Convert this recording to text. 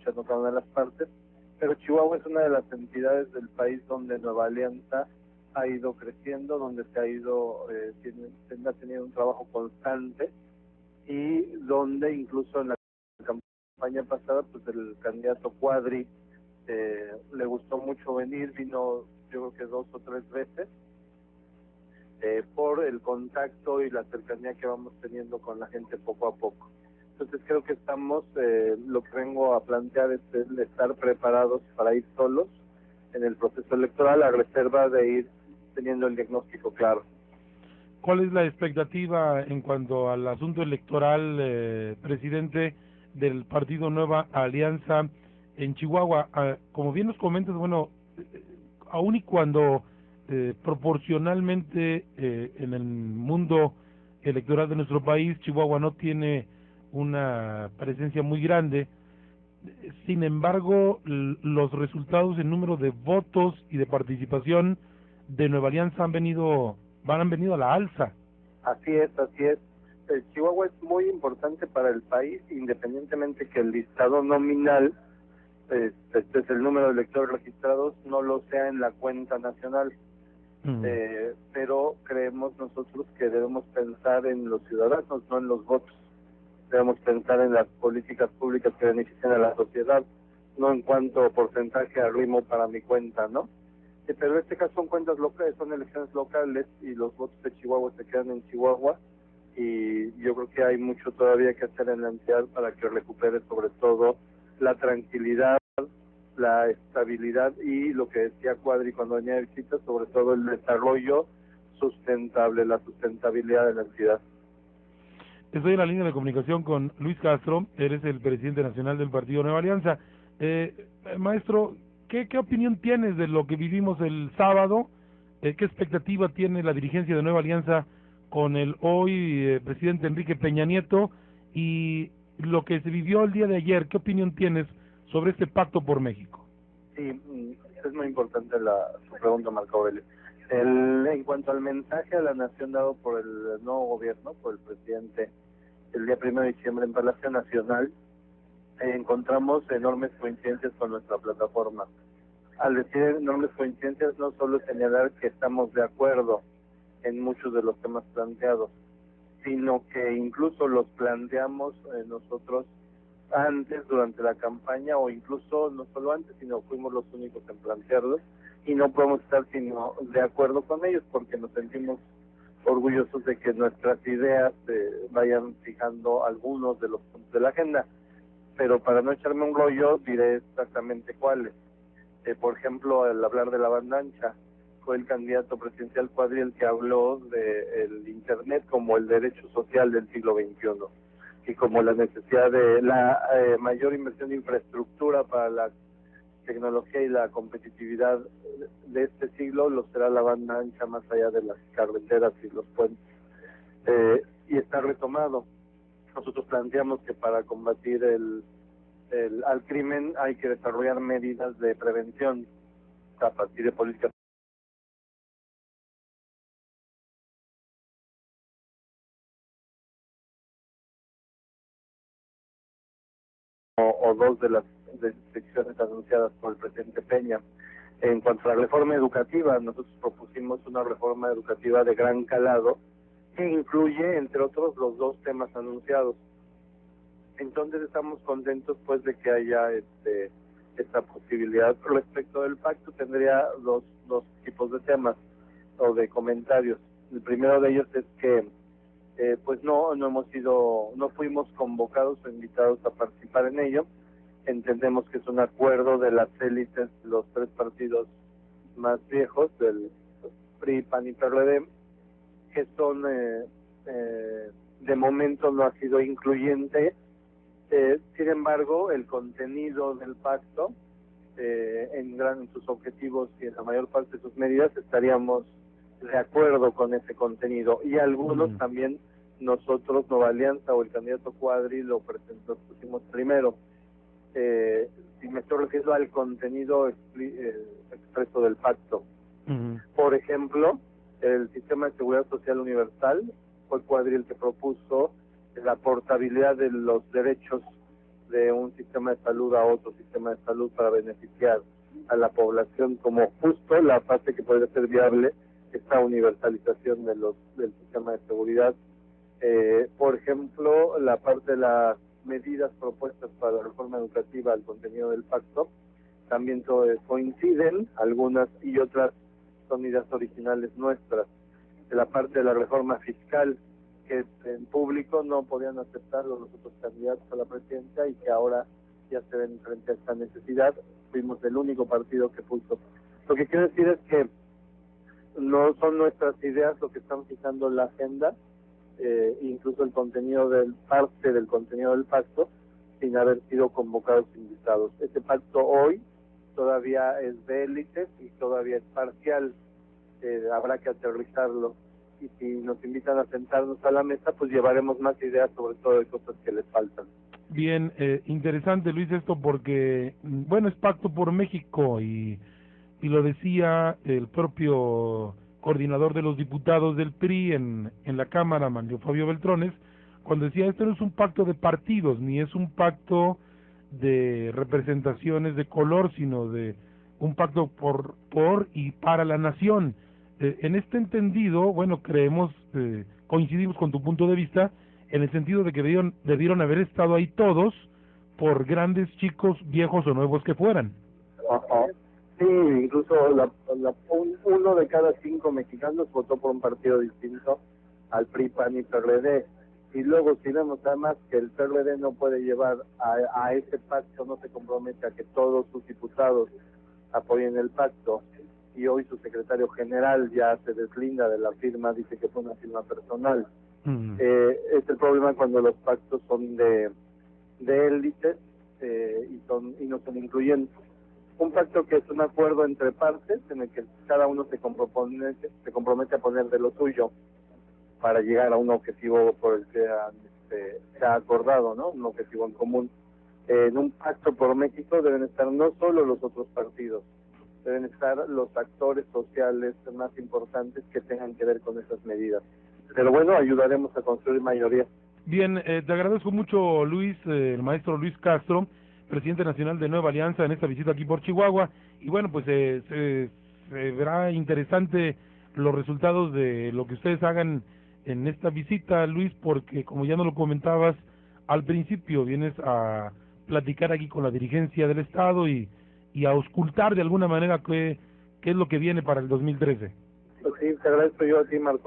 escuchando cada una de las partes, pero Chihuahua es una de las entidades del país donde Nueva Alianza ha ido creciendo, donde se ha ido, ha tenido un trabajo constante y donde incluso en la campaña pasada, pues el candidato Cuadri le gustó mucho venir, vino yo creo que 2 o 3 veces, por el contacto y la cercanía que vamos teniendo con la gente poco a poco. Entonces creo que estamos, lo que vengo a plantear es el estar preparados para ir solos en el proceso electoral, a reserva de ir teniendo el diagnóstico claro. ¿Cuál es la expectativa en cuanto al asunto electoral, presidente del partido Nueva Alianza en Chihuahua? Como bien nos comentas, bueno, aun y cuando proporcionalmente en el mundo electoral de nuestro país, Chihuahua no tiene una presencia muy grande, sin embargo, los resultados en número de votos y de participación de Nueva Alianza han venido a la alza. Así es, así es. Chihuahua es muy importante para el país, independientemente que el listado nominal, este es el número de electores registrados, no lo sea en la cuenta nacional. Pero creemos nosotros que debemos pensar en los ciudadanos, no en los votos. Debemos pensar en las políticas públicas que benefician a la sociedad, no en cuanto porcentaje arrimo para mi cuenta, ¿no? Pero en este caso son cuentas locales, son elecciones locales y los votos de Chihuahua se quedan en Chihuahua, y yo creo que hay mucho todavía que hacer en la entidad para que recupere sobre todo la tranquilidad, la estabilidad y lo que decía Cuadri cuando venía de visita, sobre todo el desarrollo sustentable, la sustentabilidad de la entidad. Estoy en la línea de comunicación con Luis Castro, eres el presidente nacional del Partido Nueva Alianza. Maestro, ¿qué opinión tienes de lo que vivimos el sábado? ¿Qué expectativa tiene la dirigencia de Nueva Alianza con el hoy presidente Enrique Peña Nieto? Y lo que se vivió el día de ayer, ¿qué opinión tienes sobre este pacto por México? Sí, es muy importante su pregunta, Marco Aurelio. En cuanto al mensaje a la nación dado por el nuevo gobierno, por el presidente, el día 1 de diciembre en Palacio Nacional, encontramos enormes coincidencias con nuestra plataforma. Al decir enormes coincidencias, no solo señalar que estamos de acuerdo en muchos de los temas planteados, sino que incluso los planteamos nosotros antes, durante la campaña, o incluso no solo antes, sino fuimos los únicos en plantearlos, y no podemos estar sino de acuerdo con ellos, porque nos sentimos orgullosos de que nuestras ideas vayan fijando algunos de los puntos de la agenda. Pero para no echarme un rollo, diré exactamente cuáles. Por ejemplo, al hablar de la banda ancha, fue el candidato presidencial Cuadri el que habló del Internet como el derecho social del siglo XXI y como la necesidad de la mayor inversión de infraestructura para la tecnología y la competitividad de este siglo lo será la banda ancha más allá de las carreteras y los puentes. Y está retomado. Nosotros planteamos que para combatir al crimen hay que desarrollar medidas de prevención a partir de políticas o 2 de las secciones anunciadas por el presidente Peña. En cuanto a la reforma educativa, nosotros propusimos una reforma educativa de gran calado que incluye, entre otros, los 2 temas anunciados. Entonces estamos contentos pues de que haya esta posibilidad. Respecto del pacto, tendría dos tipos de temas o de comentarios. El primero de ellos es que pues no fuimos convocados o invitados a participar en ello. Entendemos que es un acuerdo de las élites, los 3 partidos más viejos, del PRI, PAN y PRD, que son de momento no ha sido incluyente. Sin embargo, el contenido del pacto, en sus objetivos y en la mayor parte de sus medidas, estaríamos de acuerdo con ese contenido. Y algunos también nosotros, Nueva Alianza o el candidato Cuadri, lo pusimos primero. Si me estoy refiriendo al contenido expreso del pacto. Por ejemplo, el sistema de seguridad social universal, fue Cuadri el que propuso la portabilidad de los derechos de un sistema de salud a otro sistema de salud para beneficiar a la población, como justo la parte que podría ser viable, esta universalización del sistema de seguridad. Por ejemplo, la parte de las medidas propuestas para la reforma educativa al contenido del pacto también coinciden, algunas y otras son ideas originales nuestras. De la parte de la reforma fiscal, que en público no podían aceptarlo los otros candidatos a la presidencia y que ahora ya se ven frente a esta necesidad, fuimos el único partido que puso. Lo que quiero decir es que no son nuestras ideas lo que están fijando la agenda, incluso el contenido parte del contenido del pacto, sin haber sido convocados invitados. Este pacto hoy todavía es de élites y todavía es parcial, habrá que aterrizarlo, y si nos invitan a sentarnos a la mesa, pues llevaremos más ideas, sobre todo de cosas que les faltan. Bien, interesante, Luis, esto porque, bueno, es Pacto por México y lo decía el propio coordinador de los diputados del PRI en la Cámara, Manlio Fabio Beltrones, cuando decía, esto no es un pacto de partidos, ni es un pacto de representaciones de color, sino de un pacto por y para la nación. En este entendido, bueno, coincidimos con tu punto de vista, en el sentido de que debieron haber estado ahí todos, por grandes, chicos, viejos o nuevos que fueran. Ajá. Sí, incluso uno de cada 5 mexicanos votó por un partido distinto al PRI, PAN y PRD. Y luego, si vemos además que el PRD no puede llevar a ese pacto, no se compromete a que todos sus diputados apoyen el pacto, y hoy su secretario general ya se deslinda de la firma, dice que fue una firma personal. Es el problema cuando los pactos son de élites y no son incluyentes. Un pacto que es un acuerdo entre partes en el que cada uno se compromete a poner de lo suyo para llegar a un objetivo por el que se ha acordado, ¿no? Un objetivo en común. En un pacto por México deben estar no solo los otros partidos, deben estar los actores sociales más importantes que tengan que ver con esas medidas. Pero bueno, ayudaremos a construir mayoría. Bien, te agradezco mucho, Luis, el maestro Luis Castro, presidente nacional de Nueva Alianza, en esta visita aquí por Chihuahua. Y bueno, pues se verá interesante los resultados de lo que ustedes hagan en esta visita, Luis, porque como ya nos lo comentabas al principio, vienes a platicar aquí con la dirigencia del Estado y a auscultar de alguna manera qué es lo que viene para el 2013. Pues sí, te agradezco yo a ti, Marco.